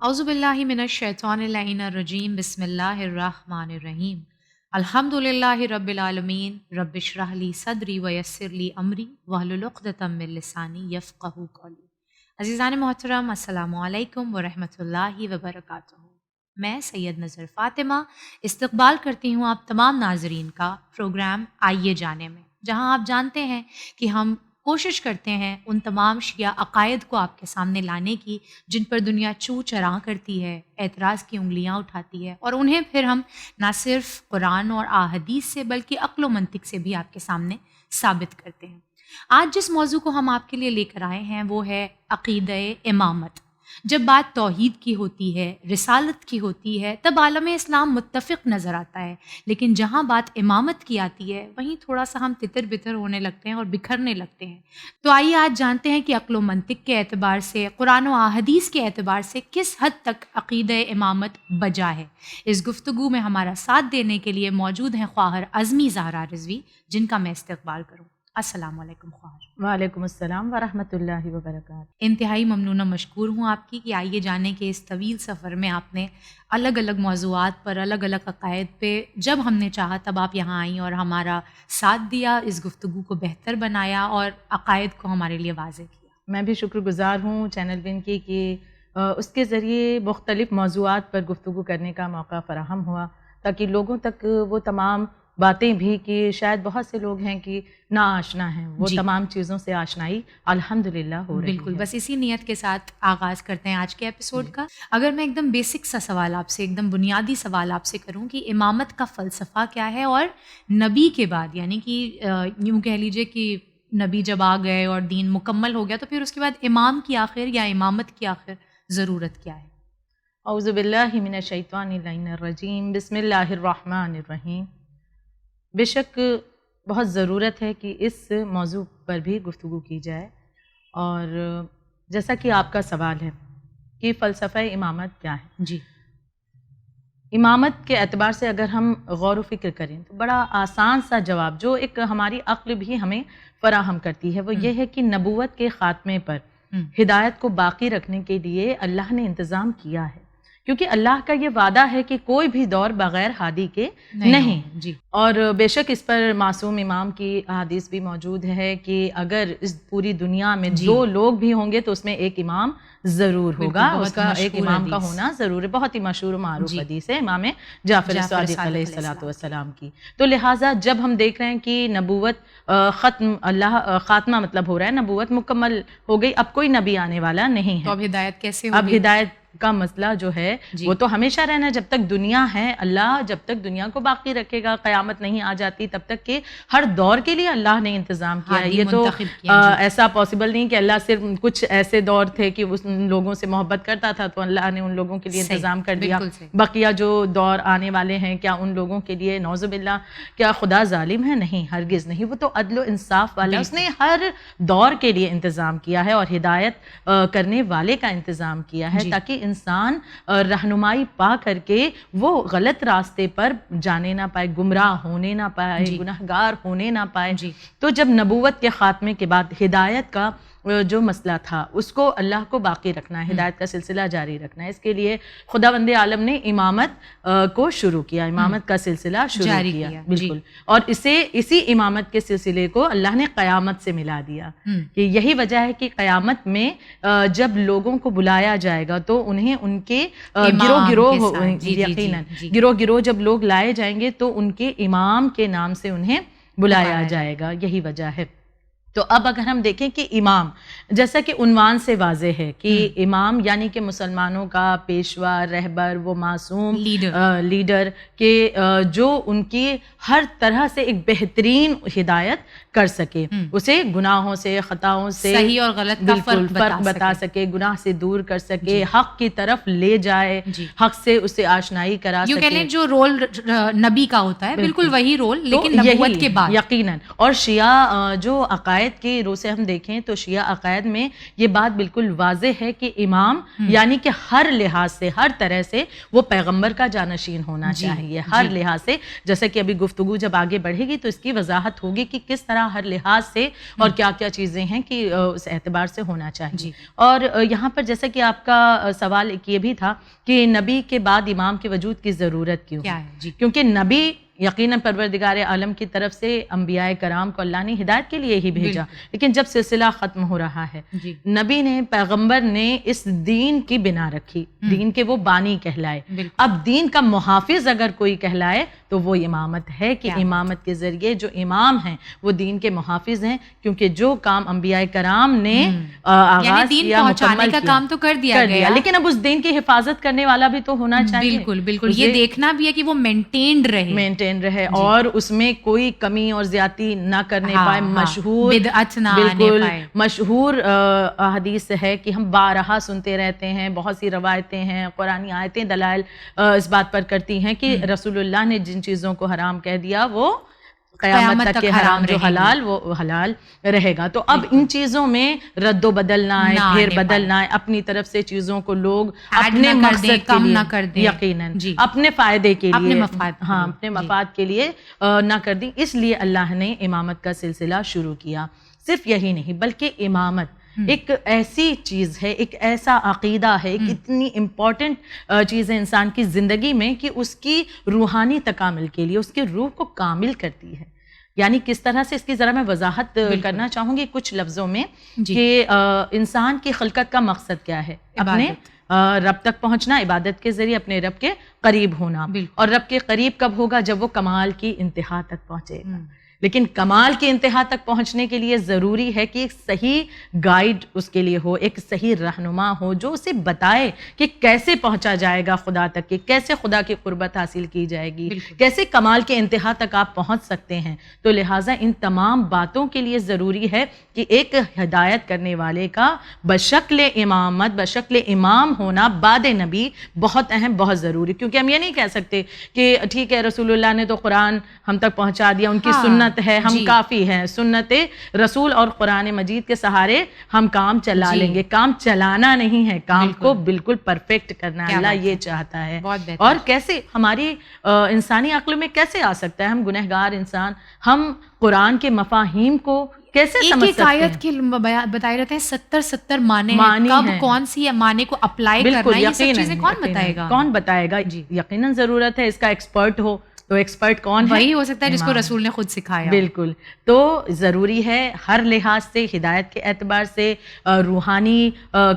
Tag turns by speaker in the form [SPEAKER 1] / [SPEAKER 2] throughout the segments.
[SPEAKER 1] اعوذ باللہ من الشیطان اللعین الرجیم بسم اللہ الرحمن الرحیم الحمد للہ رب العالمین رب اشرح لی صدری ویسر لی امری واحلل عقدۃ من لسانی یفقہوا قولی۔ عزیزان محترم، السلام علیکم ورحمۃ اللہ وبرکاتہ۔ میں سید نظر فاطمہ استقبال کرتی ہوں آپ تمام ناظرین کا پروگرام آئیے جانے میں، جہاں آپ جانتے ہیں کہ ہم کوشش کرتے ہیں ان تمام شیعہ عقائد کو آپ کے سامنے لانے کی جن پر دنیا چو چراں کرتی ہے، اعتراض کی انگلیاں اٹھاتی ہے، اور انہیں پھر ہم نہ صرف قرآن اور احادیث سے بلکہ عقل و منطق سے بھی آپ کے سامنے ثابت کرتے ہیں۔ آج جس موضوع کو ہم آپ کے لیے لے کر آئے ہیں وہ ہے عقیدہ امامت۔ جب بات توحید کی ہوتی ہے، رسالت کی ہوتی ہے، تب عالم اسلام متفق نظر آتا ہے، لیکن جہاں بات امامت کی آتی ہے وہیں تھوڑا سا ہم تتر بتر ہونے لگتے ہیں اور بکھرنے لگتے ہیں۔ تو آئیے آج جانتے ہیں کہ عقل و منطق کے اعتبار سے، قرآن و احادیث کے اعتبار سے کس حد تک عقیدہ امامت بجا ہے۔ اس گفتگو میں ہمارا ساتھ دینے کے لیے موجود ہیں خواہر عزمی زہرا رضوی، جن کا میں استقبال کروں۔ السلام علیکم خواہر۔
[SPEAKER 2] وعلیکم السلام ورحمۃ اللہ وبرکاتہ۔
[SPEAKER 1] انتہائی ممنونہ مشکور ہوں آپ کی کہ آئیے جانے کے اس طویل سفر میں آپ نے الگ الگ موضوعات پر، الگ الگ عقائد پہ جب ہم نے چاہا تب آپ یہاں آئیں اور ہمارا ساتھ دیا، اس گفتگو کو بہتر بنایا اور عقائد کو ہمارے لیے واضح کیا۔
[SPEAKER 2] میں بھی شکر گزار ہوں چینل ون کی کہ اس کے ذریعے مختلف موضوعات پر گفتگو کرنے کا موقع فراہم ہوا، تاکہ لوگوں تک وہ تمام باتیں بھی کہ شاید بہت سے لوگ ہیں کہ نا آشنا ہیں، وہ تمام چیزوں سے آشنائی الحمدللہ ہو رہی ہے۔
[SPEAKER 1] بالکل، بس اسی نیت کے ساتھ آغاز کرتے ہیں آج کے ایپیسوڈ کا۔ اگر میں ایک دم بیسک سا سوال آپ سے، ایک دم بنیادی سوال آپ سے کروں کہ امامت کا فلسفہ کیا ہے، اور نبی کے بعد، یعنی کہ یوں کہہ لیجئے کہ نبی جب آ گئے اور دین مکمل ہو گیا تو پھر اس کے بعد امام کی آخر یا امامت کی آخر ضرورت کیا ہے؟
[SPEAKER 2] اعوذ باللہ من الشیطان اللعین الرجیم بسم اللہ الرحمن الرحیم۔ بے شک بہت ضرورت ہے کہ اس موضوع پر بھی گفتگو کی جائے، اور جیسا کہ آپ کا سوال ہے کہ فلسفہ امامت کیا ہے،
[SPEAKER 1] جی،
[SPEAKER 2] امامت کے اعتبار سے اگر ہم غور و فکر کریں تو بڑا آسان سا جواب جو ایک ہماری عقل بھی ہمیں فراہم کرتی ہے وہ یہ ہے کہ نبوت کے خاتمے پر ہدایت کو باقی رکھنے کے لیے اللہ نے انتظام کیا ہے، کیونکہ اللہ کا یہ وعدہ ہے کہ کوئی بھی دور بغیر ہادی کے نہیں۔
[SPEAKER 1] جی،
[SPEAKER 2] اور بے شک اس پر معصوم امام کی احادیث بھی موجود ہے کہ اگر اس پوری دنیا میں دو لوگ بھی ہوں گے تو اس میں ایک امام ضرور ہوگا، اس کا ایک امام کا ہونا ضرور ہے۔ بہت ہی مشہور و معروف حدیث ہے امام جعفر صادق علیہ الصلوۃ والسلام کی۔ تو لہٰذا جب ہم دیکھ رہے ہیں کہ نبوت خاتمہ مطلب ہو رہا ہے، نبوت مکمل ہو گئی، اب کوئی نبی آنے والا نہیں ہے،
[SPEAKER 1] تو اب ہدایت کیسے ہوگی؟
[SPEAKER 2] اب ہدایت کا مسئلہ جو ہے وہ تو ہمیشہ رہنا، جب تک دنیا ہے اللہ جب تک دنیا کو باقی رکھے گا، قیامت نہیں آ جاتی تب تک کہ ہر دور کے لیے اللہ نے انتظام کیا ہے۔ یہ تو ایسا پاسبل نہیں کہ اللہ صرف کچھ ایسے دور تھے کہ ان لوگوں سے محبت کرتا تھا تو اللہ نے ان لوگوں کے لیے انتظام کر دیا، بقیہ جو دور آنے والے ہیں کیا ان لوگوں کے لیے نعوذ باللہ کیا خدا ظالم ہے؟ نہیں، ہرگز نہیں، وہ تو عدل و انصاف والا، اس نے ہر دور کے لیے انتظام کیا ہے اور ہدایت کرنے والے کا انتظام کیا ہے، تاکہ انسان رہنمائی پا کر کے وہ غلط راستے پر جانے نہ پائے، گمراہ ہونے نہ پائے، گناہگار ہونے نہ پائے۔ تو جب نبوت کے خاتمے کے بعد ہدایت کا جو مسئلہ تھا اس کو اللہ کو باقی رکھنا ہے، ہدایت کا سلسلہ جاری رکھنا ہے، اس کے لیے خداوند عالم نے امامت کو شروع کیا، امامت کا سلسلہ شروع کیا، بالکل، اور اسی امامت کے سلسلے کو اللہ نے قیامت سے ملا دیا، کہ یہی وجہ ہے کہ قیامت میں جب لوگوں کو بلایا جائے گا تو انہیں ان کے گروہ گروہ جب لوگ لائے جائیں گے تو ان کے امام کے نام سے انہیں بلایا جائے گا، یہی وجہ ہے۔ تو اب اگر ہم دیکھیں کہ امام، جیسا کہ عنوان سے واضح ہے کہ امام یعنی کہ مسلمانوں کا پیشوا، رہبر، وہ معصوم لیڈر کہ جو ان کی ہر طرح سے ایک بہترین ہدایت کر سکے، اسے گناہوں سے، خطاؤں سے،
[SPEAKER 1] صحیح اور غلط کا
[SPEAKER 2] فرق بتا سکے، گناہ سے دور کر سکے، حق کی طرف لے جائے، حق سے اسے آشنائی کرا سکے۔
[SPEAKER 1] یوں کہہ لیں جو رول نبی کا ہوتا ہے بالکل وہی رول، لیکن نبوت کے بعد
[SPEAKER 2] یقیناً۔ اور شیعہ جو عقائد آیت کے رو سے ہم دیکھیں تو شیعہ عقائد میں یہ بات بالکل واضح ہے کہ امام یعنی کہ ہر لحاظ سے، ہر طرح سے وہ پیغمبر کا جانشین ہونا چاہیے، ہر لحاظ سے. جیسے کہ ابھی گفتگو جب آگے بڑھے گی تو اس کی وضاحت ہوگی کہ کس طرح ہر لحاظ سے اور کیا کیا چیزیں ہیں کہ اس اعتبار سے ہونا چاہیے. اور یہاں پر جیسے کہ آپ کا سوال ایک یہ بھی تھا کہ نبی کے بعد امام کے وجود کی ضرورت کیوں ہے؟ کیونکہ نبی یقیناً پروردگار عالم کی طرف سے انبیاء کرام کو اللہ نے ہدایت کے لیے ہی بھیجا، لیکن جب سلسلہ ختم ہو رہا ہے نبی نے، پیغمبر نے اس دین کی بنا رکھی، دین کے وہ بانی کہلائے. اب دین کا محافظ اگر کوئی کہلائے تو وہ امامت ہے کہ امامت کے ذریعے جو امام ہیں وہ دین کے محافظ ہیں، کیونکہ جو کام انبیاء کرام نے آغاز کیا، مکمل کیا،
[SPEAKER 1] کام تو کر دیا گیا،
[SPEAKER 2] لیکن اب اس دین کی حفاظت کرنے والا بھی تو ہونا چاہیے.
[SPEAKER 1] بالکل بالکل، یہ دیکھنا بھی ہے کہ وہ مینٹینڈ رہے
[SPEAKER 2] اور اس میں کوئی کمی اور زیادتی نہ کرنے پائے. مشہور
[SPEAKER 1] بدعت نہ
[SPEAKER 2] بالکل مشہور حدیث ہے کہ ہم بارہا سنتے رہتے ہیں، بہت سی روایتیں ہیں، قرآنی آیتیں دلائل اس بات پر کرتی ہیں کہ رسول اللہ نے جن چیزوں کو حرام کہہ دیا وہ قیامت تک کے حرام جو حلال وہ حلال رہے گا. تو اب ان چیزوں میں رد و بدل نہ آئے، پھر بدل نہ آئے، اپنی طرف سے چیزوں کو لوگ اپنے مقصد کے لیے، یقیناً اپنے فائدے کے لیے، اپنے مفاد کے لیے نہ کر دی. اس لیے اللہ نے امامت کا سلسلہ شروع کیا. صرف یہی نہیں بلکہ امامت ایک ایسی چیز ہے، ایک ایسا عقیدہ ہے، ایک اتنی امپورٹنٹ چیز ہے انسان کی زندگی میں کہ اس کی روحانی تکامل کے لیے، اس کی روح کو کامل کرتی ہے. یعنی کس طرح سے، اس کی ذرا میں وضاحت کرنا چاہوں گی کچھ لفظوں میں کہ انسان کی خلقت کا مقصد کیا ہے؟ اپنے رب تک پہنچنا، عبادت کے ذریعے اپنے رب کے قریب ہونا. اور رب کے قریب کب ہوگا؟ جب وہ کمال کی انتہا تک پہنچے گا. لیکن کمال کی انتہا تک پہنچنے کے لیے ضروری ہے کہ ایک صحیح گائیڈ اس کے لیے ہو، ایک صحیح رہنما ہو جو اسے بتائے کہ کیسے پہنچا جائے گا خدا تک، کہ کیسے خدا کی قربت حاصل کی جائے گی، کیسے کمال کے انتہا تک آپ پہنچ سکتے ہیں. تو لہٰذا ان تمام باتوں کے لیے ضروری ہے کہ ایک ہدایت کرنے والے کا بشکل امامت، بشکل امام ہونا بعد نبی بہت اہم، بہت ضروری. کیونکہ ہم یہ نہیں کہہ سکتے کہ ٹھیک ہے رسول اللہ نے تو قرآن ہم تک پہنچا دیا، ان کی سنت ہے، ہم کافی ہیں، سنت رسول اور قرآن مجید کے سہارے ہم کام چلا لیں گے. کام چلانا نہیں ہے، کام کو بالکل پرفیکٹ کرنا ہے. اللہ یہ چاہتا ہے. اور کیسے ہماری انسانی عقل میں کیسے آ سکتا ہے؟ ہم گنہگار انسان، ہم قرآن کے مفاہیم کو کیسے سمجھ سکتے ہیں؟
[SPEAKER 1] ایک آیت کے بتائے رہتے ہیں 70 معنی ہیں، کب کون سی معنی کو اپلائی کرنا ہے، یہ سب چیزیں کون بتائے گا؟
[SPEAKER 2] کون بتائے گا؟ یقیناً ضرورت ہے اس کا ایکسپرٹ ہو. تو ایکسپرٹ کون ہے؟
[SPEAKER 1] وہی ہو سکتا ہے جس کو رسول نے خود سکھایا.
[SPEAKER 2] بالکل. تو ضروری ہے ہر لحاظ سے، ہدایت کے اعتبار سے، روحانی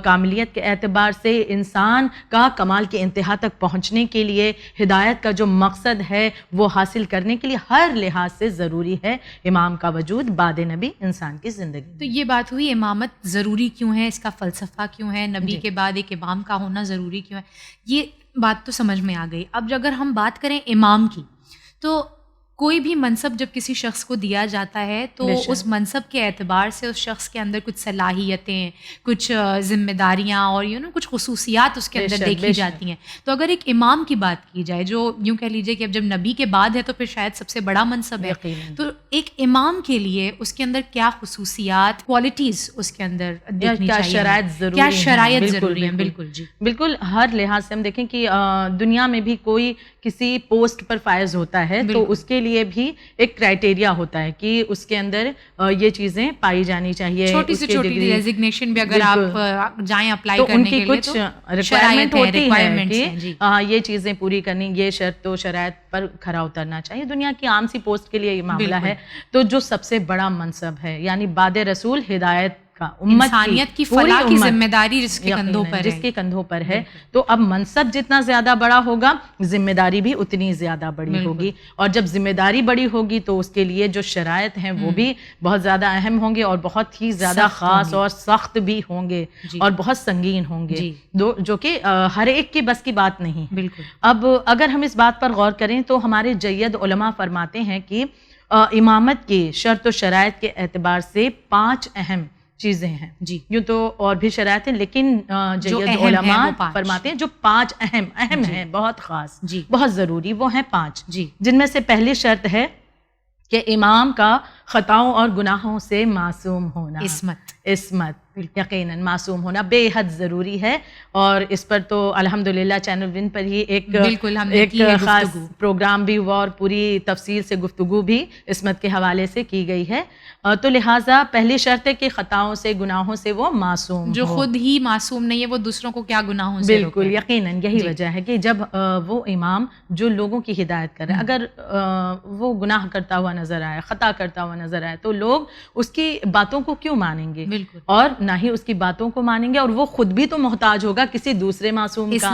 [SPEAKER 2] کاملیت کے اعتبار سے، انسان کا کمال کے انتہا تک پہنچنے کے لیے، ہدایت کا جو مقصد ہے وہ حاصل کرنے کے لیے ہر لحاظ سے ضروری ہے امام کا وجود بعد نبی انسان کی زندگی.
[SPEAKER 1] تو یہ بات ہوئی امامت ضروری کیوں ہے، اس کا فلسفہ کیوں ہے، نبی کے بعد ایک امام کا ہونا ضروری کیوں ہے. یہ بات تو سمجھ میں آ گئی. اب اگر ہم بات کریں امام کی، تو کوئی بھی منصب جب کسی شخص کو دیا جاتا ہے تو اس منصب کے اعتبار سے اس شخص کے اندر کچھ صلاحیتیں، کچھ ذمہ داریاں اور کچھ خصوصیات اس کے اندر دیکھی جاتی ہیں. تو اگر ایک امام کی بات کی جائے جو یوں کہہ لیجیے کہ اب جب نبی کے بعد ہے تو پھر شاید سب سے بڑا منصب ہے، تو ایک امام کے لیے اس کے اندر کیا خصوصیات، کوالٹیز اس کے اندر دیکھنی چاہیے، کیا شرائط ضروری ہیں؟ بالکل جی بالکل.
[SPEAKER 2] ہر لحاظ سے ہم دیکھیں کہ دنیا میں بھی کوئی کسی پوسٹ پر فائز ہوتا ہے تو اس کے لیے بھی ایک کرائٹیریا ہوتا ہے کہ اس کے اندر یہ چیزیں پائی جانی چاہیے.
[SPEAKER 1] چھوٹی سے چھوٹی ڈیزگنیشن بھی اگر آپ جائیں اپلائی کرنے کے لیے تو
[SPEAKER 2] کچھ ریکوائرمنٹ ہوتی ہے کہ یہ چیزیں پوری کرنی، یہ شرط و شرائط پر کھرا اترنا چاہیے. دنیا کی عام سی پوسٹ کے لیے یہ معاملہ ہے. تو جو سب سے بڑا منصب ہے یعنی بعد رسول ہدایت کا،
[SPEAKER 1] انسانیت کی فلاح کی ذمہ داری جس کے
[SPEAKER 2] کندھوں پر ہے، تو اب منصب جتنا زیادہ بڑا ہوگا ذمہ داری بھی اتنی زیادہ بڑی ہوگی. اور جب ذمہ داری بڑی ہوگی تو اس کے لیے جو شرائط ہیں وہ بھی بہت زیادہ اہم ہوں گے اور بہت ہی زیادہ خاص اور سخت بھی ہوں گے اور بہت سنگین ہوں گے، جو کہ ہر ایک کی بس کی بات نہیں. بالکل. اب اگر ہم اس بات پر غور کریں تو ہمارے جید علماء فرماتے ہیں کہ امامت کی شرط و شرائط کے اعتبار سے 5 اہم چیزیں ہیں. جی یوں تو اور بھی شرائط ہیں لیکن جید علماء فرماتے ہیں جو 5 اہم ہیں، بہت خاص، بہت ضروری، وہ ہیں 5. جن میں سے پہلی شرط ہے کہ امام کا خطاؤں اور گناہوں سے معصوم ہونا،
[SPEAKER 1] عصمت
[SPEAKER 2] یقیناً معصوم ہونا بے حد ضروری ہے. اور اس پر تو الحمدللہ چینل ون پر ہی ایک خاص پروگرام بھی ہوا اور پوری تفصیل سے گفتگو بھی عصمت کے حوالے سے کی گئی ہے. تو لہٰذا پہلی شرط ہے کہ خطاؤں سے گناہوں سے وہ معصوم
[SPEAKER 1] جو خود ہی معصوم نہیں ہے وہ دوسروں کو کیا گناہوں سے روکے.
[SPEAKER 2] بالکل یقیناً یہی وجہ ہے کہ جب وہ امام جو لوگوں کی ہدایت کر رہا ہے اگر وہ گناہ کرتا ہوا نظر آئے، خطا کرتا ہوا نظر آئے، تو لوگ اس کی باتوں کو کیوں مانیں گے؟ اور نہ ہی اس کی باتوں کو مانیں گے، اور وہ خود بھی تو محتاج ہوگا کسی دوسرے معصوم کا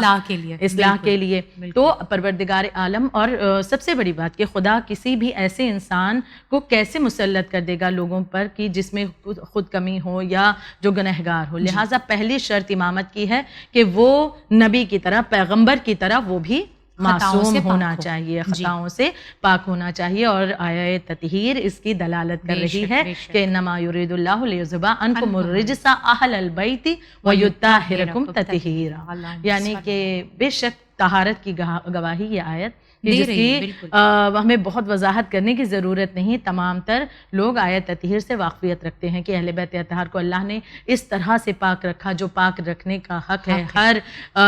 [SPEAKER 2] اصلاح کے لیے. تو پروردگار عالم، اور سب سے بڑی بات کہ خدا کسی بھی ایسے انسان کو کیسے مسلط کر دے گا لوگوں پر کہ جس میں خود کمی ہو یا جو گنہگار ہو. لہٰذا پہلی شرط امامت کی ہے کہ وہ نبی کی طرح، پیغمبر کی طرح وہ بھی معصوم ہونا چاہیے، خطاؤں سے پاک ہونا چاہیے. اور آیہ تطہیر اس کی دلالت کر رہی ہے کہ انما یرید اللہ لیذھب عنکم الرجس اہل البیت ویطہرکم تطہیرا، یعنی کہ بے شک طہارت کی گواہی یہ آیت جس کی ہمیں بہت وضاحت کرنے کی ضرورت نہیں. تمام تر لوگ آیت تطہیر سے واقفیت رکھتے ہیں کہ اہل بیت اطہار کو اللہ نے اس طرح سے پاک رکھا جو پاک رکھنے کا حق ہے، ہر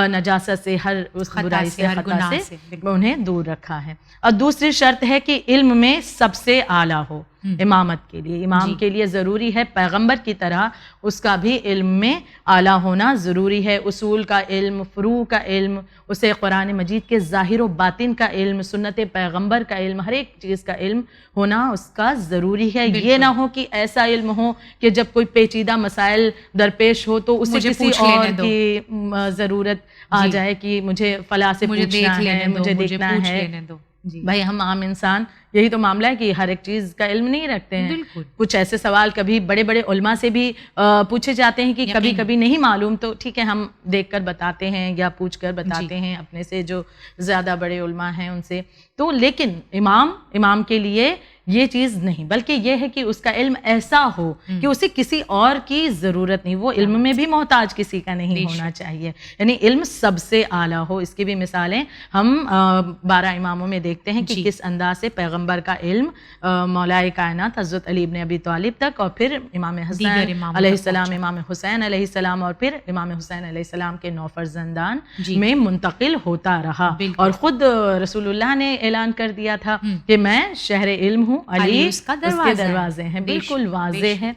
[SPEAKER 2] نجاست سے، ہر اس برائی سے، خطا سے انہیں دور رکھا ہے. اور دوسری شرط ہے کہ علم میں سب سے اعلیٰ ہو. امامت کے لیے، امام کے لیے ضروری ہے پیغمبر کی طرح اس کا بھی علم میں اعلیٰ ہونا ضروری ہے. اصول کا علم، فروع کا علم، اسے قرآن مجید کے ظاہر و باطن کا علم، سنت پیغمبر کا علم، ہر ایک چیز کا علم ہونا اس کا ضروری ہے. یہ نہ ہو کہ ایسا علم ہو کہ جب کوئی پیچیدہ مسائل درپیش ہو تو اسے کسی اور کی ضرورت آ جائے کہ مجھے فلاں سے پوچھنا ہے، مجھے دیکھنا ہے. بھائی ہم عام انسان یہی تو معاملہ ہے کہ ہر ایک چیز کا علم نہیں رکھتے ہیں. کچھ ایسے سوال کبھی بڑے بڑے علماء سے بھی پوچھے جاتے ہیں کہ کبھی کبھی نہیں معلوم، تو ٹھیک ہے ہم دیکھ کر بتاتے ہیں یا پوچھ کر بتاتے ہیں اپنے سے جو زیادہ بڑے علماء ہیں ان سے. تو لیکن امام کے لیے یہ چیز نہیں، بلکہ یہ ہے کہ اس کا علم ایسا ہو کہ اسے کسی اور کی ضرورت نہیں، وہ علم میں بھی محتاج کسی کا نہیں ہونا چاہیے. یعنی علم سب سے اعلیٰ ہو. اس کی بھی مثالیں ہم 12 اماموں میں دیکھتے ہیں کہ کس انداز سے پیغمبر کا علم مولائے کائنات حضرت علی ابن ابی طالب تک، اور پھر امام حسن علیہ السلام، امام حسین علیہ السلام، اور پھر امام حسین علیہ السلام کے 9 فرزندان میں منتقل ہوتا رہا. اور خود رسول اللہ نے اعلان کر دیا تھا کہ میں شہر علم ہوں، علی اس کے دروازے ہیں. بالکل واضح ہے.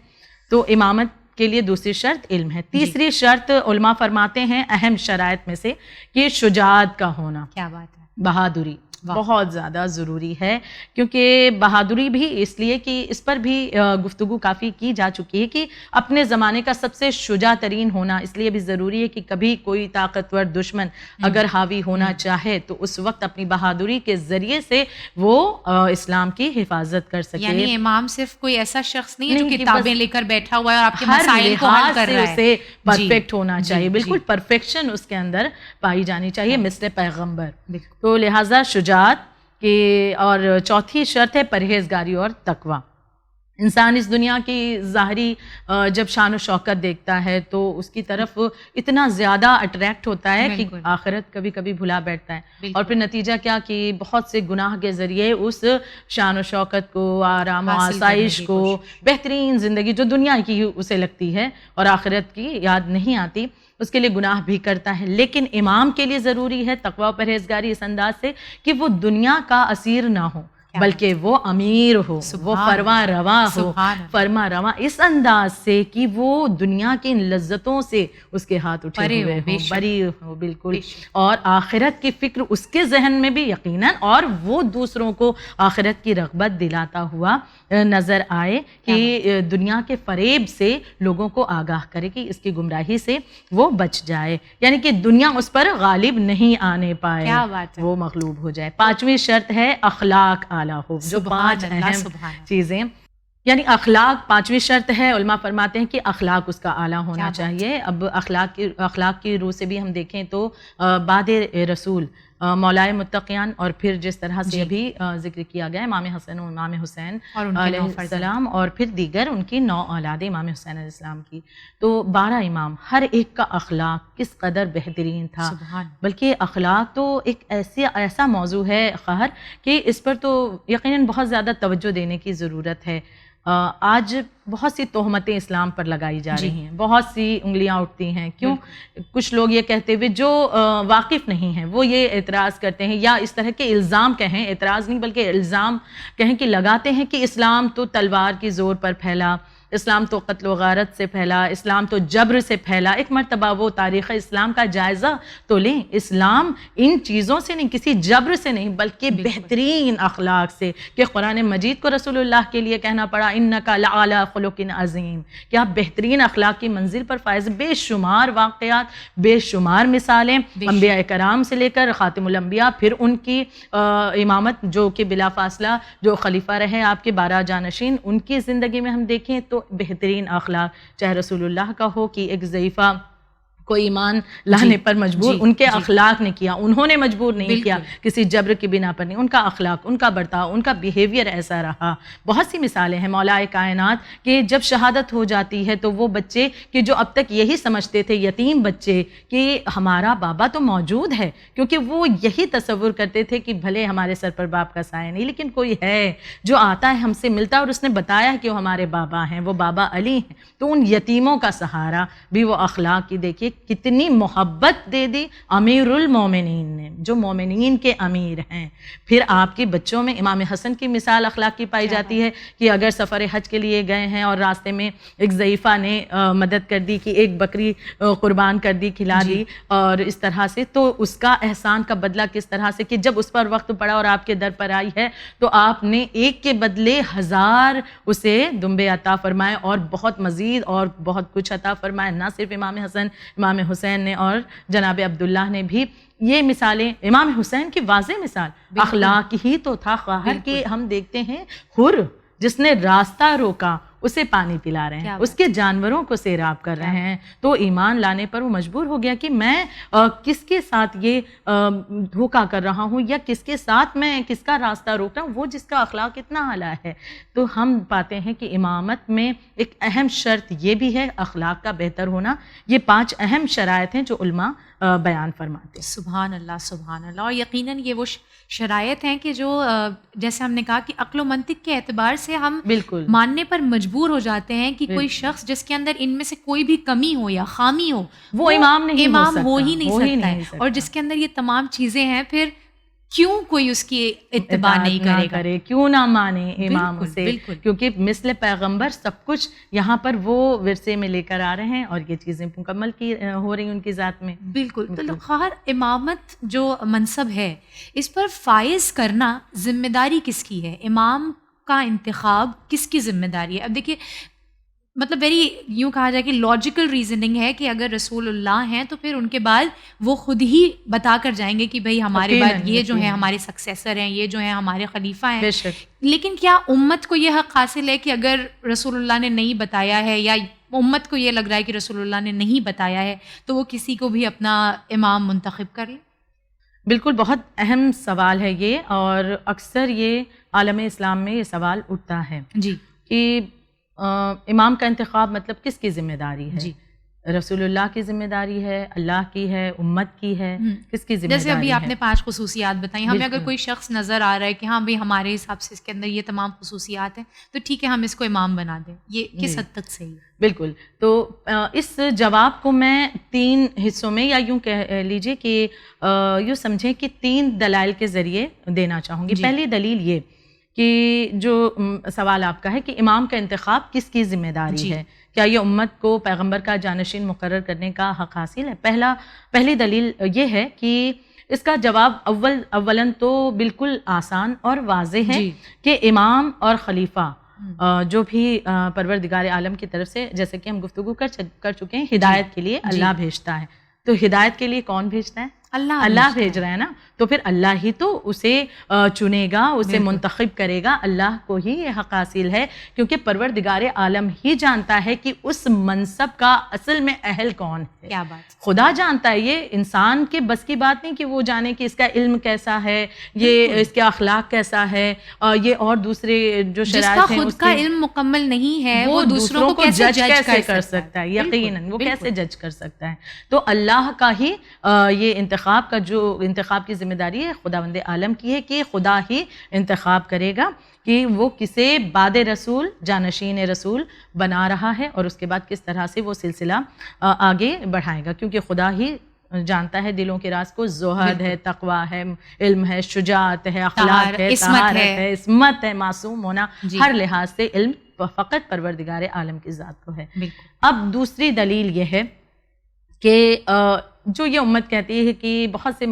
[SPEAKER 2] تو امامت کے لیے دوسری شرط علم ہے. تیسری شرط علماء فرماتے ہیں اہم شرائط میں سے کہ شجاعت کا ہونا.
[SPEAKER 1] کیا بات ہے!
[SPEAKER 2] بہادری بہت زیادہ ضروری ہے، کیونکہ بہادری بھی اس لیے کہ اس پر بھی گفتگو کافی کی جا چکی ہے کہ اپنے زمانے کا سب سے شجاع ترین ہونا اس لیے بھی ضروری ہے کہ کبھی کوئی طاقتور دشمن اگر حاوی ہونا چاہے تو اس وقت اپنی بہادری کے ذریعے سے وہ اسلام کی حفاظت کر سکے.
[SPEAKER 1] یعنی امام صرف کوئی ایسا شخص نہیں ہے جو کتابیں لے کر بیٹھا ہوا ہے اور آپ کے مسائل کو حل کر رہا ہے. اسے
[SPEAKER 2] پرفیکٹ ہونا چاہیے، بالکل پرفیکشن اس کے اندر پائی جانی چاہیے مثل پیغمبر. تو لہٰذا شجاعت کی، اور چوتھی شرط ہے پرہیزگاری اور تقوی. انسان اس دنیا کی ظاہری جب شان و شوکت دیکھتا ہے تو اس کی طرف اتنا زیادہ اٹریکٹ ہوتا ہے کہ آخرت کبھی کبھی بھلا بیٹھتا ہے. اور پھر نتیجہ کیا کہ بہت سے گناہ کے ذریعے اس شان و شوکت کو، آرام و آسائش کو، بہترین زندگی جو دنیا کی اسے لگتی ہے اور آخرت کی یاد نہیں آتی، اس کے لیے گناہ بھی کرتا ہے. لیکن امام کے لیے ضروری ہے تقوی و پرہیزگاری اس انداز سے کہ وہ دنیا کا اسیر نہ ہو، بلکہ وہ امیر ہو، وہ فرما رواں ہو، فرما رواں اس انداز سے کہ وہ دنیا کی لذتوں سے اس کے ہاتھ اٹھے ہوئے ہو، بری ہو بالکل. اور آخرت کی فکر اس کے ذہن میں بھی یقیناً، اور وہ دوسروں کو آخرت کی رغبت دلاتا ہوا نظر آئے کہ دنیا کے فریب سے لوگوں کو آگاہ کرے کہ اس کی گمراہی سے وہ بچ جائے، یعنی کہ دنیا اس پر غالب نہیں آنے پائے، وہ مغلوب ہو جائے. 5ویں شرط ہے اخلاق اعلیٰ ہو. جو 5 اہم چیزیں، یعنی اخلاق 5ویں شرط ہے. علماء فرماتے ہیں کہ اخلاق اس کا اعلیٰ ہونا چاہیے. اب اخلاق کی روح سے بھی ہم دیکھیں تو بعد رسول مولائے متقیان، اور پھر جس طرح سے ابھی ذکر کیا گیا امام حسن و امام حسین علیہ السلام، اور پھر دیگر ان کی 9 اولاد امام حسین علیہ السلام کی، تو 12 امام، ہر ایک کا اخلاق کس قدر بہترین تھا. بلکہ اخلاق تو ایک ایسا موضوع ہے خیر کہ اس پر تو یقیناً بہت زیادہ توجہ دینے کی ضرورت ہے. آج بہت سی تہمتیں اسلام پر لگائی جا رہی ہیں، بہت سی انگلیاں اٹھتی ہیں. کیوں؟ کچھ لوگ یہ کہتے ہوئے جو واقف نہیں ہیں وہ یہ اعتراض کرتے ہیں، یا اس طرح کے الزام کہیں، اعتراض نہیں بلکہ الزام کہیں کہ لگاتے ہیں کہ اسلام تو تلوار کی زور پر پھیلا، اسلام تو قتل و غارت سے پھیلا، اسلام تو جبر سے پھیلا. ایک مرتبہ وہ تاریخ اسلام کا جائزہ تو لیں. اسلام ان چیزوں سے نہیں، کسی جبر سے نہیں، بلکہ بہترین اخلاق سے، کہ قرآن مجید کو رسول اللہ کے لیے کہنا پڑا انک لعلی خلق عظیم، کہ آپ بہترین اخلاق کی منزل پر فائز. بے شمار واقعات، بے شمار مثالیں، انبیاء کرام سے لے کر خاتم الانبیاء، پھر ان کی امامت جو کہ بلا فاصلہ جو خلیفہ رہے آپ کے 12 جانشین، ان کی زندگی میں ہم دیکھیں تو بہترین اخلاق، چاہے رسول اللہ کا ہو کہ ایک ضعیفہ کو ایمان لانے پر مجبور ان کے اخلاق نے کیا، انہوں نے مجبور نہیں کیا، کسی جبر کی بنا پر نہیں، ان کا اخلاق، ان کا برتاؤ، ان کا بیہیویئر ایسا رہا. بہت سی مثالیں ہیں مولا کائنات کہ جب شہادت ہو جاتی ہے تو وہ بچے کہ جو اب تک یہی سمجھتے تھے، یتیم بچے، کہ ہمارا بابا تو موجود ہے، کیونکہ وہ یہی تصور کرتے تھے کہ بھلے ہمارے سر پر باپ کا سایہ نہیں لیکن کوئی ہے جو آتا ہے ہم سے ملتا ہے اور اس نے بتایا کہ وہ ہمارے بابا ہیں، وہ بابا علی ہیں. تو ان یتیموں کا سہارا بھی وہ اخلاق کی دیکھیے کتنی محبت دے دی امیر المومنین نے، جو مومنین کے امیر ہیں. پھر آپ کے بچوں میں امام حسن کی مثال اخلاق کی پائی جاتی ہے کہ اگر سفر حج کے لیے گئے ہیں اور راستے میں ایک ضعیفہ نے مدد کر دی کہ ایک بکری قربان کر دی، کھلا دی، اور اس طرح سے، تو اس کا احسان کا بدلہ کس طرح سے کہ جب اس پر وقت پڑا اور آپ کے در پر آئی ہے تو آپ نے ایک کے بدلے 1000 اسے دمبے عطا فرمائے اور بہت مزید اور بہت کچھ عطا فرمائے. نہ صرف امام حسن، امام حسین نے اور جناب عبداللہ نے بھی. یہ مثالیں، امام حسین کی واضح مثال اخلاق ہی تو تھا. خواہر کے ہم دیکھتے ہیں حر جس نے راستہ روکا اسے پانی پلا رہے ہیں، اس کے جانوروں کو سیراب کر رہے ہیں، تو ایمان لانے پر وہ مجبور ہو گیا کہ میں کس کے ساتھ یہ دھوکہ کر رہا ہوں یا کس کے ساتھ میں کس کا راستہ روک رہا ہوں، وہ جس کا اخلاق اتنا اعلیٰ ہے. تو ہم پاتے ہیں کہ امامت میں ایک اہم شرط یہ بھی ہے اخلاق کا بہتر ہونا. یہ 5 اہم شرائط ہیں جو علماء بیان فرماتے ہیں.
[SPEAKER 1] سبحان اللہ، سبحان اللہ. اور یقیناً یہ وہ شرائط ہیں کہ جو جیسے ہم نے کہا کہ عقل و منطق کے اعتبار سے ہم بالکل ماننے پر مجبور ہو جاتے ہیں کہ کوئی شخص جس کے اندر ان میں سے کوئی بھی کمی ہو یا خامی ہو
[SPEAKER 2] وہ امام
[SPEAKER 1] ہو ہی نہیں سکتا ہے. اور جس کے اندر یہ تمام چیزیں ہیں پھر کیوں کوئی اس کی اتباع نہیں
[SPEAKER 2] کرے، کیوں نہ مانے امام سے، کیونکہ مثل پیغمبر سب کچھ یہاں پر وہ ورثے میں لے کر آ رہے ہیں اور یہ چیزیں مکمل کی ہو رہی ہیں ان کی ذات میں.
[SPEAKER 1] بالکل. تو خواہر امامت جو منصب ہے اس پر فائز کرنا ذمہ داری کس کی ہے؟ امام کا انتخاب کس کی ذمہ داری ہے؟ اب دیکھیے مطلب ویری یوں کہا جائے کہ لاجیکل ریزننگ ہے کہ اگر رسول اللہ ہیں تو پھر ان کے بعد وہ خود ہی بتا کر جائیں گے کہ بھئی ہمارے بعد یہ جو ہیں ہمارے سکسیسر ہیں، یہ جو ہیں ہمارے خلیفہ ہیں. لیکن کیا امت کو یہ حق حاصل ہے کہ اگر رسول اللہ نے نہیں بتایا ہے یا امت کو یہ لگ رہا ہے کہ رسول اللہ نے نہیں بتایا ہے تو وہ کسی کو بھی اپنا امام منتخب کر لیں؟
[SPEAKER 2] بالکل، بہت اہم سوال ہے یہ، اور اکثر یہ عالم اسلام میں یہ سوال اٹھتا ہے کہ امام کا انتخاب مطلب کس کی ذمہ داری ہے؟ رسول اللہ کی ذمہ داری ہے، اللہ کی ہے، امت کی ہے، کس کی ذمہ داری ہے؟
[SPEAKER 1] جیسے ابھی آپ نے 5 خصوصیات بتائیں، ہمیں اگر کوئی شخص نظر آ رہا ہے کہ ہاں بھئی ہمارے حساب سے اس کے اندر یہ تمام خصوصیات ہیں تو ٹھیک ہے ہم اس کو امام بنا دیں، یہ کس حد تک صحیح ہے؟
[SPEAKER 2] بالکل. تو اس جواب کو میں 3 حصوں میں، یا یوں کہہ لیجئے کہ یوں سمجھیں کہ 3 دلائل کے ذریعے دینا چاہوں گی. پہلی دلیل یہ کہ جو سوال آپ کا ہے کہ امام کا انتخاب کس کی ذمہ داری ہے، کیا یہ امت کو پیغمبر کا جانشین مقرر کرنے کا حق حاصل ہے؟ پہلی دلیل یہ ہے کہ اس کا جواب اولاً تو بالکل آسان اور واضح ہے کہ امام اور خلیفہ جو بھی پروردگار عالم کی طرف سے، جیسے کہ ہم گفتگو کر چکے ہیں، ہدایت کے لیے اللہ بھیجتا ہے. تو ہدایت کے لیے کون بھیجتا ہے؟ اللہ بھیج رہا ہے نا. تو پھر اللہ ہی تو اسے چنے گا، اسے منتخب کرے گا. اللہ کو ہی یہ حق حاصل ہے کیونکہ پروردگار عالم ہی جانتا ہے کہ اس منصب کا اصل میں اہل کون ہے.
[SPEAKER 1] کیا بات!
[SPEAKER 2] خدا جانتا ہے. یہ انسان کے بس کی بات نہیں کہ وہ جانے کہ اس کا علم کیسا ہے، یہ اس کے اخلاق کیسا ہے، یہ اور دوسرے جو شرائط ہیں،
[SPEAKER 1] خود کا علم مکمل نہیں ہے وہ دوسروں کو
[SPEAKER 2] جج کیسے کر سکتا ہے؟ یقیناً وہ کیسے جج کر سکتا ہے؟ تو اللہ کا ہی یہ انتخاب کی ذمہ داری ہے خداوند عالم کی ہے کہ خدا ہی انتخاب کرے گا کہ وہ کسے بعد رسول جانشین رسول بنا رہا ہے اور اس کے بعد کس طرح سے وہ سلسلہ آگے بڑھائے گا، کیونکہ خدا ہی جانتا ہے دلوں کے راز کو. زہد ہے، تقویٰ ہے، علم ہے، شجاعت ہے، اخلاق ہے، طہارت ہے، عصمت ہے، معصوم ہونا، ہر لحاظ سے علم فقط پروردگار عالم کی ذات کو ہے. اب دوسری دلیل یہ ہے کہ جو یہ امت کہتی ہے کہ بہت سے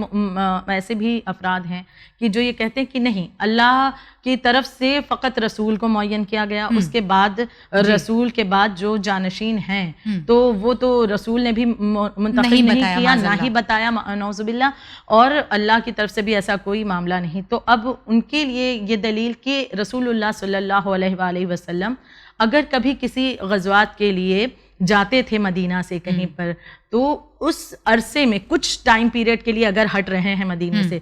[SPEAKER 2] ایسے بھی افراد ہیں کہ جو یہ کہتے ہیں کہ نہیں، اللہ کی طرف سے فقط رسول کو معین کیا گیا، اس کے بعد رسول کے بعد جو جانشین ہیں تو وہ تو رسول نے بھی منتخب نہیں کیا، نہ ہی بتایا، نعوذ باللہ، اور اللہ کی طرف سے بھی ایسا کوئی معاملہ نہیں. تو اب ان کے لیے یہ دلیل کہ رسول اللہ صلی اللہ علیہ وآلہ وسلم اگر کبھی کسی غزوات کے لیے جاتے تھے مدینہ سے کہیں پر، تو اس عرصے میں کچھ ٹائم پیریڈ کے لیے اگر ہٹ رہے ہیں مدینے سے،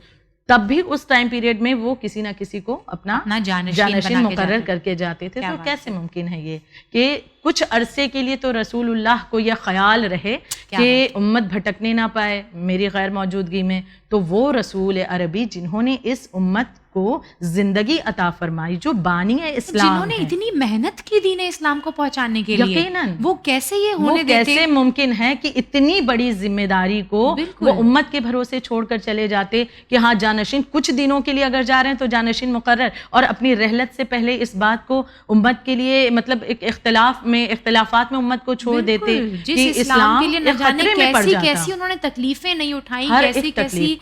[SPEAKER 2] تب بھی اس ٹائم پیریڈ میں وہ کسی نہ کسی کو اپنا جانشین مقرر کر کے جاتے تھے. تو کیسے ممکن ہے یہ کہ کچھ عرصے کے لیے تو رسول اللہ کو یہ خیال رہے کہ امت بھٹکنے نہ پائے میری غیر موجودگی میں، تو وہ رسول عربی جنہوں نے اس امت کو زندگی عطا فرمائی، جو بانی اسلام،
[SPEAKER 1] جنہوں نے اتنی محنت کی دین اسلام کو پہنچانے کے لیے، یقیناً
[SPEAKER 2] وہ
[SPEAKER 1] کیسے یہ ہونے دیتے؟
[SPEAKER 2] کیسے ممکن ہے کہ اتنی بڑی ذمہ داری کو وہ امت کے بھروسے چھوڑ کر چلے جاتے کہ ہاں جانشین کچھ دنوں کے لیے اگر جا رہے ہیں تو جانشین مقرر، اور اپنی رحلت سے پہلے اس بات کو امت کے لیے مطلب ایک اختلافات میں امت کو چھوڑ دیتے کہ اسلام
[SPEAKER 1] کے لیے نہ جانے کیسی انہوں نے تکلیفیں نہیں اٹھائیں، کیسی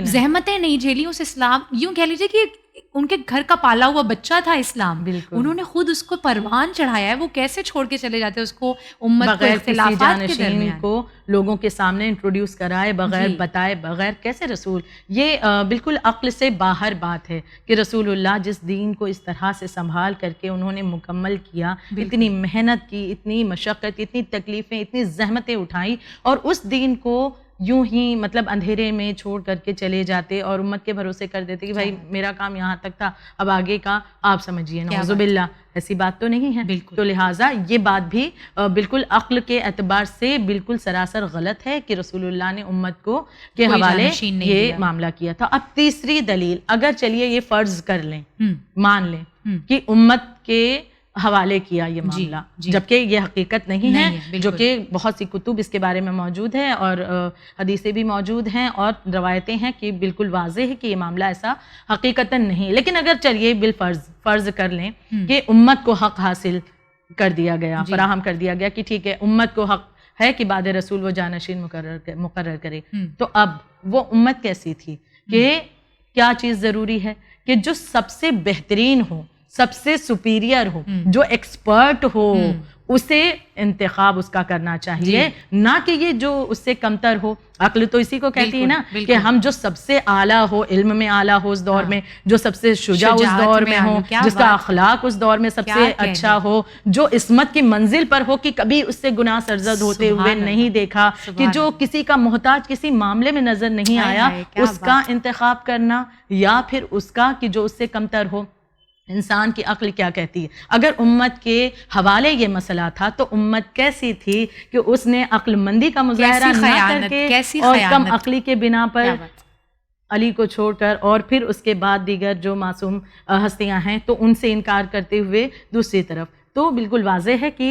[SPEAKER 1] زحمتیں نہیں جھیلی اس اسلام. یوں کہہ لیجیے کہ ان کے گھر کا پالا ہوا بچہ تھا اسلام، انہوں نے خود اس کو پروان چڑھایا ہے، وہ کیسے چھوڑ کے چلے جاتے اس کو امت کو اختلافات کے درمیان
[SPEAKER 2] کو لوگوں کے سامنے انٹروڈیوس کرائے بغیر بتائے بغیر کیسے رسول. یہ بالکل عقل سے باہر بات ہے کہ رسول اللہ جس دین کو اس طرح سے سنبھال کر کے انہوں نے مکمل کیا، اتنی محنت کی، اتنی مشقت، اتنی تکلیفیں، اتنی زحمتیں اٹھائیں، اور اس دین کو یوں ہی مطلب اندھیرے میں چھوڑ کر کے چلے جاتے اور امت کے بھروسے کر دیتے کہ بھائی میرا کام یہاں تک تھا، اب آگے کا آپ سمجھیے. نعوذ باللہ، ایسی بات تو نہیں ہے. تو لہٰذا یہ بات بھی بالکل عقل کے اعتبار سے بالکل سراسر غلط ہے کہ رسول اللہ نے امت کو کے حوالے یہ معاملہ کیا تھا. اب تیسری دلیل، اگر چلیے یہ فرض کر لیں، مان لیں کہ امت کے حوالے کیا یہ معاملہ، جبکہ یہ حقیقت نہیں ہے، جو کہ بہت سی کتب اس کے بارے میں موجود ہے اور حدیثیں بھی موجود ہیں اور روایتیں ہیں کہ بالکل واضح ہے کہ یہ معاملہ ایسا حقیقتاً نہیں. لیکن اگر چلیے بالفرض فرض کر لیں کہ امت کو حق حاصل کر دیا گیا، فراہم کر دیا گیا کہ ٹھیک ہے امت کو حق ہے کہ بعد رسول وہ جانشین مقرر کرے، تو اب وہ امت کیسی تھی کہ کیا چیز ضروری ہے کہ جو سب سے بہترین ہو، سب سے سپیریئر ہو، جو ایکسپرٹ ہو، اسے انتخاب اس کا کرنا چاہیے، نہ کہ یہ جو اس سے کمتر ہو. عقل تو اسی کو کہتی ہے نا کہ ہم جو سب سے اعلیٰ ہو، علم میں اعلیٰ ہو اس دور میں، جو سب سے شجاع اس دور میں ہو، جس کا اخلاق اس دور میں سب سے اچھا ہو، جو عصمت کی منزل پر ہو کہ کبھی اس سے گناہ سرزد ہوتے ہوئے نہیں دیکھا، کہ جو کسی کا محتاج کسی معاملے میں نظر نہیں آیا، اس کا انتخاب کرنا، یا پھر اس کا کہ جو اس سے کمتر ہو. انسان کی عقل کیا کہتی ہے؟ اگر امت کے حوالے یہ مسئلہ تھا تو امت کیسی تھی کہ اس نے عقل مندی کا مظاہرہ نہ کر کے اور کم عقلی کے بنا پر علی کو چھوڑ کر اور پھر اس کے بعد دیگر جو معصوم ہستیاں ہیں تو ان سے انکار کرتے ہوئے دوسری طرف. تو بالکل واضح ہے کہ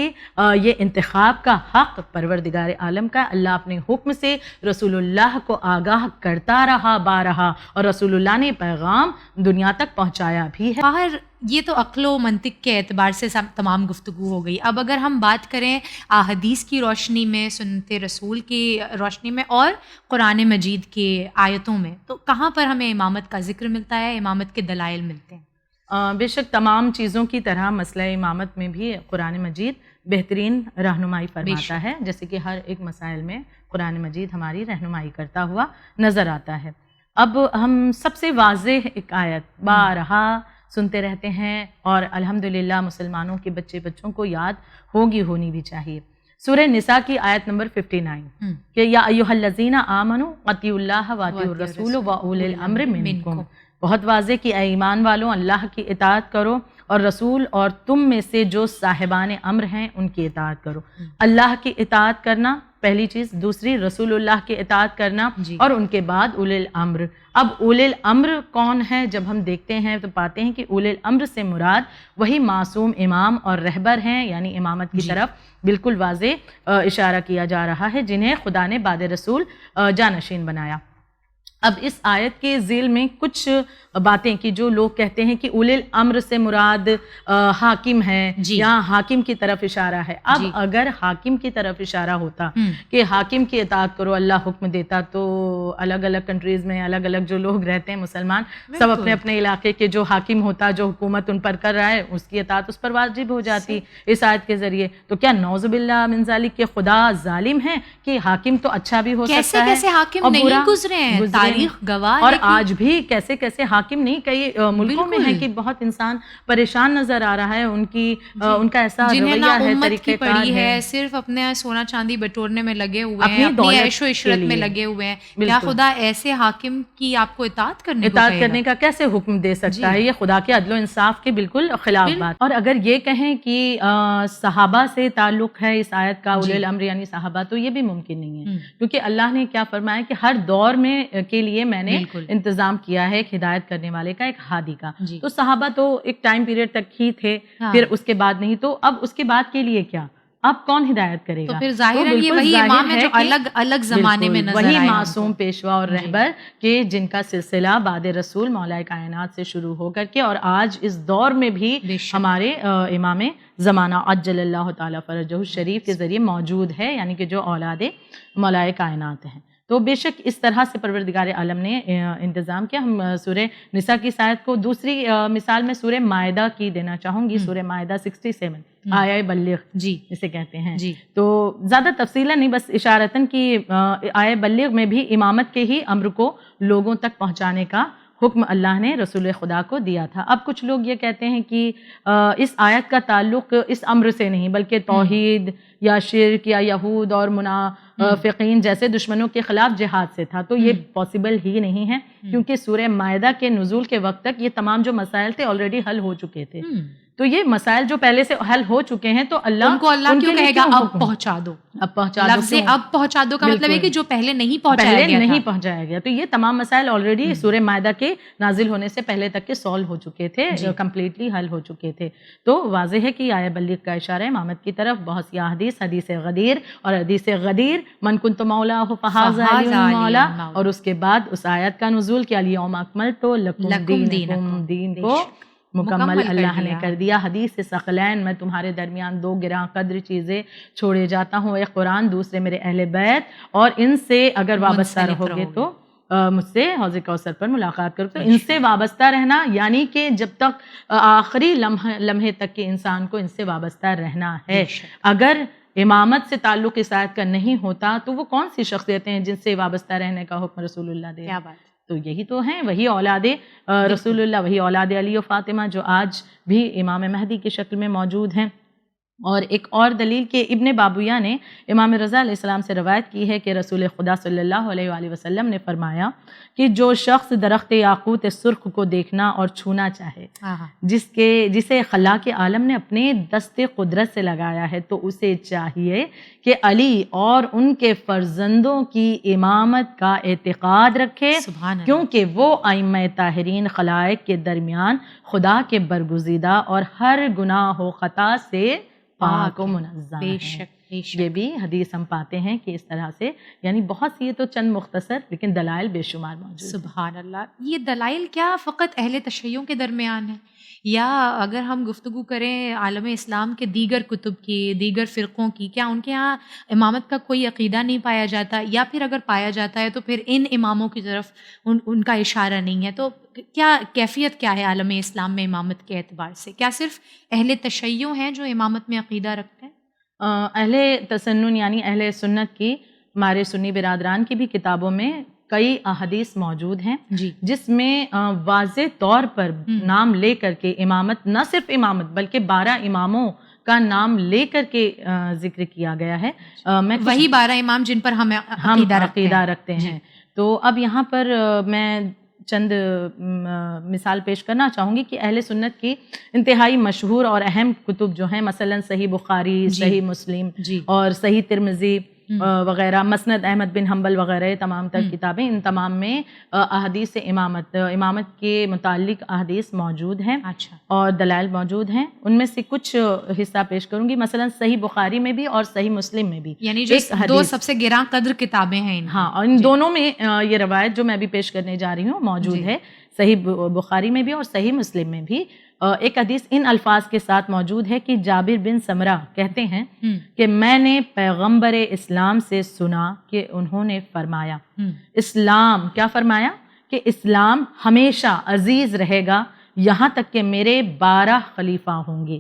[SPEAKER 2] یہ انتخاب کا حق پروردگار عالم کا. اللہ اپنے حکم سے رسول اللہ کو آگاہ کرتا رہا بارہا، اور رسول اللہ نے پیغام دنیا تک پہنچایا بھی ہے.
[SPEAKER 1] باہر یہ تو عقل و منطق کے اعتبار سے تمام گفتگو ہو گئی. اب اگر ہم بات کریں احادیث کی روشنی میں، سنت رسول کی روشنی میں اور قرآن مجید کے آیتوں میں، تو کہاں پر ہمیں امامت کا ذکر ملتا ہے، امامت کے دلائل ملتے ہیں؟
[SPEAKER 2] بے شک تمام چیزوں کی طرح مسئلہ امامت میں بھی قرآن مجید بہترین رہنمائی فرماتا ہے، جیسے کہ ہر ایک مسائل میں قرآن مجید ہماری رہنمائی کرتا ہوا نظر آتا ہے. اب ہم سب سے واضح ایک آیت بارہا سنتے رہتے ہیں اور الحمدللہ مسلمانوں کے بچوں کو یاد ہونی بھی چاہیے. سورہ نساء کی آیت نمبر 59 کہ یا ایھا الذین آمنوا اطیعوا اللہ واطیعوا الرسول واولی الامر منکم. بہت واضح کہ اے ایمان والوں اللہ کی اطاعت کرو اور رسول اور تم میں سے جو صاحبان امر ہیں ان کی اطاعت کرو. اللہ کی اطاعت کرنا پہلی چیز. دوسری رسول اللہ کی اطاعت کرنا
[SPEAKER 1] جی.
[SPEAKER 2] اور ان کے بعد اولی الامر. اب اولی الامر کون ہے؟ جب ہم دیکھتے ہیں تو پاتے ہیں کہ اولی الامر سے مراد وہی معصوم امام اور رہبر ہیں، یعنی امامت کی طرف بالکل واضح اشارہ کیا جا رہا ہے، جنہیں خدا نے بعد رسول جانشین بنایا. اب اس آیت کے ذیل میں کچھ باتیں کہ جو لوگ کہتے ہیں کہ اولی الامر سے مراد حاکم ہے یا حاکم کی طرف اشارہ ہے. اب اگر حاکم کی طرف اشارہ ہوتا کہ حاکم کی اطاعت کرو، اللہ حکم دیتا، تو الگ الگ کنٹریز میں الگ الگ جو لوگ رہتے ہیں مسلمان، سب اپنے اپنے علاقے کے جو حاکم ہوتا، جو حکومت ان پر کر رہا ہے، اس کی اطاعت اس پر واجب ہو جاتی اس آیت کے ذریعے. تو کیا نعوذ باللہ من ذالک کہ خدا ظالم ہے کہ حاکم تو اچھا بھی ہو سکتا ہے،
[SPEAKER 1] کیسے حاکم نہیں گزرے ہیں، تاریخ گواہ ہے.
[SPEAKER 2] اور آج بھی کیسے کیسے حاکم نہیں، کئی ملکوں میں ہے کہ بہت انسان پریشان نظر آ رہا ہے، ان کا ایسا رویہ ہے، طریقہ کار ہے،
[SPEAKER 1] صرف اپنے سونا چاندی بٹورنے میں لگے ہوئے ہیں، اپنی عیش و عشرت میں لگے ہوئے ہیں. کیا خدا ایسے حاکم کی آپ کو اطاعت کرنے
[SPEAKER 2] کا کیسے حکم دے سکتا ہے؟ یہ خدا کے عدل و انصاف کے بالکل خلاف بات. اور اگر یہ کہیں کہ صحابہ سے تعلق ہے اس آیت کا، اولی الامر یعنی صحابہ، تو یہ بھی ممکن نہیں ہے، کیونکہ اللہ نے کیا فرمایا کہ ہر دور میں کے لیے میں نے انتظام کیا ہے ایک ہدایت کرنے والے کا، ایک ہادی کا. تو صحابہ تو ایک ٹائم پیریڈ تک ہی تھے، پھر اس کے بعد نہیں. تو اب اس کے بعد کے لیے کیا؟ اب کون ہدایت کرے گا؟
[SPEAKER 1] تو پھر ظاہراً یہ وہی امام ہے جو الگ الگ زمانے میں نظر آئے،
[SPEAKER 2] وہی معصوم پیشوا اور رہبر کہ جن کا سلسلہ بعد رسول مولا کائنات سے شروع ہو کر کے اور آج اس دور میں بھی ہمارے امام زمانہ عجل اللہ تعالیٰ فرجہ الشریف کے ذریعے موجود ہے، یعنی کہ جو اولاد مولا کائنات ہیں. تو بے شک اس طرح سے پروردگار عالم نے انتظام کیا. ہم سورہ نساء کی آیت کو دوسری مثال میں سورہ مائدہ کی دینا چاہوں گی. سورہ مائدہ 67 آیہ بلغ اسے کہتے ہیں. تو زیادہ تفصیلا نہیں، بس اشارتاً کی آیہ بلغ میں بھی امامت کے ہی امر کو لوگوں تک پہنچانے کا حکم اللہ نے رسول خدا کو دیا تھا. اب کچھ لوگ یہ کہتے ہیں کہ اس آیت کا تعلق اس امر سے نہیں بلکہ توحید یا شرک یا یہود اور منافقین جیسے دشمنوں کے خلاف جہاد سے تھا. تو یہ پاسبل ہی نہیں ہے، کیونکہ سورہ مائدہ کے نزول کے وقت تک یہ تمام جو مسائل تھے آلریڈی حل ہو چکے تھے. تو یہ مسائل جو پہلے سے حل ہو چکے ہیں تو اللہ
[SPEAKER 1] کیوں کہے گا اب پہنچا دو؟ اب پہنچا دو کا مطلب ہے کہ جو پہلے نہیں
[SPEAKER 2] پہنچایا گیا. تو یہ تمام مسائل آلریڈی سورہ مائدہ کے نازل ہونے سے پہلے تک کے سالو ہو چکے تھے، کمپلیٹلی حل ہو چکے تھے. تو واضح ہے کہ آیہ بلغ کا اشارہ امامت کی طرف. بہت سی حدیث غدیر اور حدیث غدیر من کنت مولا فہذا علی مولا، اور اس کے بعد اس آیت کا نزول کہ الیوم اکملت لکم دینکم، دین کو مکمل اللہ نے کر دیا. حدیث ثقلین میں تمہارے درمیان دو گراں قدر چیزیں چھوڑے جاتا ہوں، ایک قرآن، دوسرے میرے اہل بیت، اور ان سے اگر وابستہ رہو گے تو مجھ سے حوض کوثر پر ملاقات کرو. تو ان سے وابستہ رہنا یعنی کہ جب تک آخری لمحے تک کے انسان کو ان سے وابستہ رہنا ہے. اگر امامت سے تعلق اس آیت کا نہیں ہوتا تو وہ کون سی شخصیتیں ہیں جن سے وابستہ رہنے کا حکم رسول اللہ دے؟
[SPEAKER 1] کیا بات!
[SPEAKER 2] تو یہی تو ہیں، وہی اولاد رسول اللہ، وہی اولاد علی و فاطمہ جو آج بھی امام مہدی کی شکل میں موجود ہیں. اور ایک اور دلیل کہ ابن بابویہ نے امام رضا علیہ السلام سے روایت کی ہے کہ رسول خدا صلی اللہ علیہ وآلہ وسلم نے فرمایا کہ جو شخص درخت یاقوت سرخ کو دیکھنا اور چھونا چاہے، جسے خلاق عالم نے اپنے دست قدرت سے لگایا ہے، تو اسے چاہیے کہ علی اور ان کے فرزندوں کی امامت کا اعتقاد رکھے، کیونکہ وہ ائمہ طاہرین خلائق کے درمیان خدا کے برگزیدہ اور ہر گناہ و خطا سے پاک و منزہ ہیں. یہ بھی حدیث ہم پاتے ہیں کہ اس طرح سے، یعنی بہت سی، یہ تو چند مختصر لیکن دلائل بے شمار موجود.
[SPEAKER 1] سبحان اللہ. یہ دلائل کیا فقط اہل تشیع کے درمیان ہے، یا اگر ہم گفتگو کریں عالم اسلام کے دیگر کتب کی، دیگر فرقوں کی، کیا ان کے ہاں امامت کا کوئی عقیدہ نہیں پایا جاتا؟ یا پھر اگر پایا جاتا ہے تو پھر ان اماموں کی طرف ان کا اشارہ نہیں ہے؟ تو کیا کیفیت کیا ہے عالم اسلام میں امامت کے اعتبار سے؟ کیا صرف اہل تشیع ہیں جو امامت میں عقیدہ رکھتے ہیں؟
[SPEAKER 2] اہل تسنن یعنی اہل سنت کی، ہمارے سنی برادران کی بھی کتابوں میں کئی احادیث موجود ہیں جس میں واضح طور پر نام لے کر کے امامت، نہ صرف امامت بلکہ 12 اماموں کا نام لے کر کے ذکر کیا گیا ہے.
[SPEAKER 1] وہی 12 امام جن پر ہم
[SPEAKER 2] عقیدہ رکھتے ہیں. تو اب یہاں پر میں چند مثال پیش کرنا چاہوں گی کہ اہل سنت کی انتہائی مشہور اور اہم کتب جو ہیں، مثلا صحیح بخاری، صحیح مسلم اور صحیح ترمذی، وغیرہ، مسند احمد بن حنبل وغیرہ تمام تر کتابیں، ان تمام میں احادیث امامت کے متعلق احادیث موجود ہیں اور دلائل موجود ہیں. ان میں سے کچھ حصہ پیش کروں گی. مثلا صحیح بخاری میں بھی اور صحیح مسلم میں بھی،
[SPEAKER 1] یعنی جو دو سب سے گراں قدر کتابیں ہیں.
[SPEAKER 2] ہاں، اور ان دونوں میں یہ روایت جو میں ابھی پیش کرنے جا رہی ہوں موجود ہے. صحیح بخاری میں بھی اور صحیح مسلم میں بھی ایک حدیث ان الفاظ کے ساتھ موجود ہے کہ جابر بن سمرہ کہتے ہیں کہ میں نے پیغمبر اسلام سے سنا کہ انہوں نے فرمایا، اسلام کیا فرمایا؟ کہ اسلام ہمیشہ عزیز رہے گا یہاں تک کہ میرے 12 خلیفہ ہوں گے.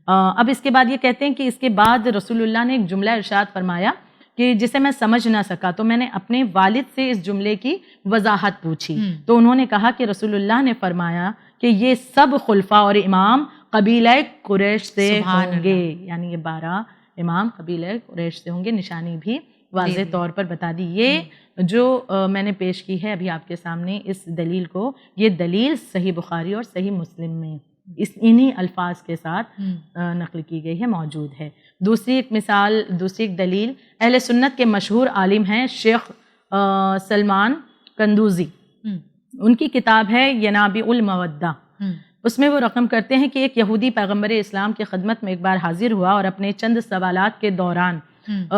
[SPEAKER 2] اب اس کے بعد یہ کہتے ہیں کہ اس کے بعد رسول اللہ نے ایک جملہ ارشاد فرمایا کہ جسے میں سمجھ نہ سکا تو میں نے اپنے والد سے اس جملے کی وضاحت پوچھی. تو انہوں نے کہا کہ رسول اللہ نے فرمایا کہ یہ سب خلفاء اور امام قبیلہ قریش سے ہوں گے. یعنی یہ 12 امام قبیلہ قریش سے ہوں گے. نشانی بھی واضح طور پر بتا دی. یہ جو میں نے پیش کی ہے ابھی آپ کے سامنے اس دلیل کو، یہ دلیل صحیح بخاری اور صحیح مسلم میں انہی الفاظ کے ساتھ نقل کی گئی ہے، موجود ہے. دوسری ایک مثال، دوسری ایک دلیل، اہل سنت کے مشہور عالم ہیں شیخ سلمان قندوزی. ان کی کتاب ہے ینابع المودہ. اس میں وہ رقم کرتے ہیں کہ ایک یہودی پیغمبر اسلام کی خدمت میں ایک بار حاضر ہوا اور اپنے چند سوالات کے دوران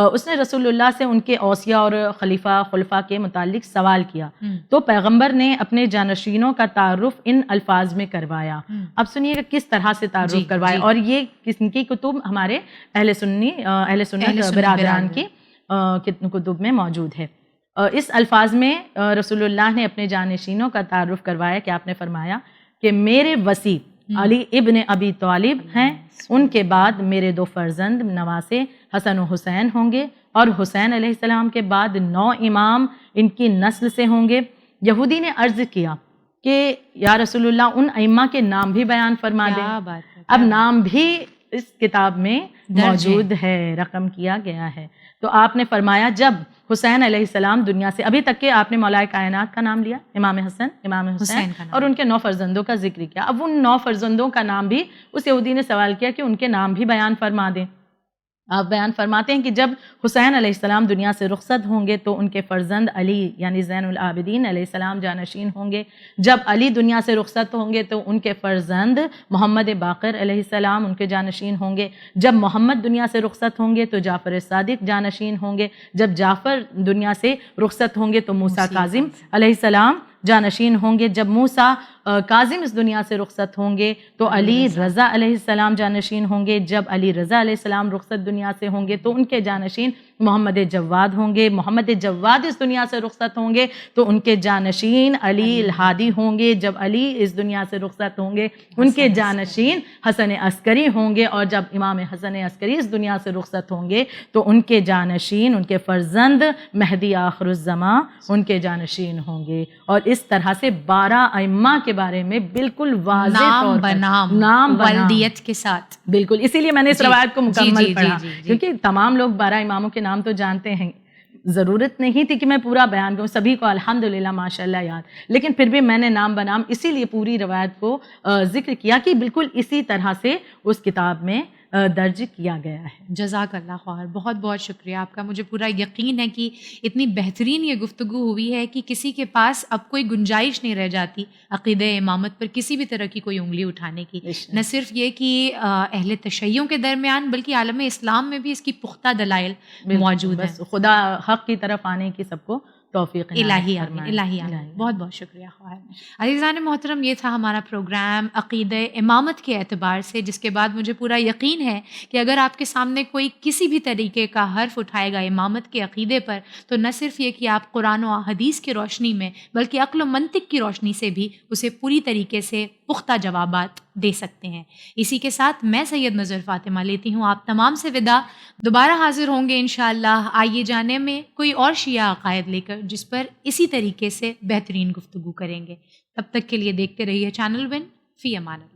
[SPEAKER 2] اس نے رسول اللہ سے ان کے اوصیاء اور خلفاء کے متعلق سوال کیا. تو پیغمبر نے اپنے جانشینوں کا تعارف ان الفاظ میں کروایا. اب سنیے گا کس طرح سے تعارف کروایا، اور یہ کن کی کتب؟ ہمارے اہل سنت برادران کی کتب میں موجود ہے. اس الفاظ میں رسول اللہ نے اپنے جانشینوں کا تعارف کروایا کہ آپ نے فرمایا کہ میرے وصی علی ابن ابی طالب ہیں، ان کے بعد میرے 2 فرزند نواسے حسن و حسین ہوں گے، اور حسین علیہ السلام کے بعد 9 امام ان کی نسل سے ہوں گے. یہودی نے عرض کیا کہ یا رسول اللہ ان ائمہ کے نام بھی بیان فرما دیں. اب نام بھی اس کتاب میں موجود ہے، رقم کیا گیا ہے. تو آپ نے فرمایا جب حسین علیہ السلام دنیا سے، ابھی تک کہ آپ نے مولا کائنات کا نام لیا، امام حسن، امام حسین اور ان کے 9 فرزندوں کا ذکر کیا. اب ان 9 فرزندوں کا نام بھی اس یہودی نے سوال کیا کہ ان کے نام بھی بیان فرما دیں. آپ بیان فرماتے ہیں کہ جب حسین علیہ السلام دنیا سے رخصت ہوں گے تو ان کے فرزند علی یعنی زین العابدین علیہ السلام جانشین ہوں گے. جب علی دنیا سے رخصت ہوں گے تو ان کے فرزند محمد باقر علیہ السلام ان کے جانشین ہوں گے. جب محمد دنیا سے رخصت ہوں گے تو جعفر صادق جانشین ہوں گے. جب جعفر دنیا سے رخصت ہوں گے تو موسیٰ کاظم علیہ السلام جانشین ہوں گے. جب موسیٰ کاظم اس دنیا سے رخصت ہوں گے تو علی رضا علیہ السلام جانشین ہوں گے. جب علی رضا علیہ السلام رخصت دنیا سے ہوں گے تو ان کے جانشین محمد جواد ہوں گے. محمد جواد اس دنیا سے رخصت ہوں گے تو ان کے جانشین علی الہادی ہوں گے. جب علی اس دنیا سے رخصت ہوں گے ان کے جانشین حسن عسکری ہوں گے. اور جب امام حسن عسکری اس دنیا سے رخصت ہوں گے تو ان کے جانشین، ان کے فرزند مہدی آخر الزماں ان کے جانشین ہوں گے. اور اس طرح سے 12 ائمہ کے بارے میں بالکل واضح طور پر نام
[SPEAKER 1] والدیت کے ساتھ،
[SPEAKER 2] بالکل. اسی لیے میں نے اس روایت کو مکمل پڑھا کیونکہ تمام لوگ 12 اماموں کے نام تو جانتے ہیں. ضرورت نہیں تھی کہ میں پورا بیان کروں، سبھی کو الحمدللہ ماشاءاللہ یاد، لیکن پھر بھی میں نے نام بنام اسی لیے پوری روایت کو ذکر کیا کہ بالکل اسی طرح سے اس کتاب میں درج کیا گیا ہے.
[SPEAKER 1] جزاک اللہ خیر، بہت بہت شکریہ آپ کا. مجھے پورا یقین ہے کہ اتنی بہترین یہ گفتگو ہوئی ہے کہ کسی کے پاس اب کوئی گنجائش نہیں رہ جاتی عقیدہ امامت پر کسی بھی طرح کی کوئی انگلی اٹھانے کی. نہ صرف یہ کہ اہل تشیع کے درمیان بلکہ عالم اسلام میں بھی اس کی پختہ دلائل موجود ہیں.
[SPEAKER 2] خدا حق کی طرف آنے کی سب کو توفیق
[SPEAKER 1] الہی آمین. بہت بہت شکریہ خواہر. عزیزان محترم، یہ تھا ہمارا پروگرام عقیدہ امامت کے اعتبار سے، جس کے بعد مجھے پورا یقین ہے کہ اگر آپ کے سامنے کوئی کسی بھی طریقے کا حرف اٹھائے گا امامت کے عقیدے پر تو نہ صرف یہ کہ آپ قرآن و حدیث کی روشنی میں بلکہ عقل و منطق کی روشنی سے بھی اسے پوری طریقے سے پختہ جوابات دے سکتے ہیں. اسی کے ساتھ میں سید نظر فاطمہ لیتی ہوں آپ تمام سے وداع. دوبارہ حاضر ہوں گے انشاءاللہ آئیے جانے میں کوئی اور شیعہ عقائد لے کر جس پر اسی طریقے سے بہترین گفتگو کریں گے. تب تک کے لیے دیکھتے رہیے چینل ون. فی امان اللہ.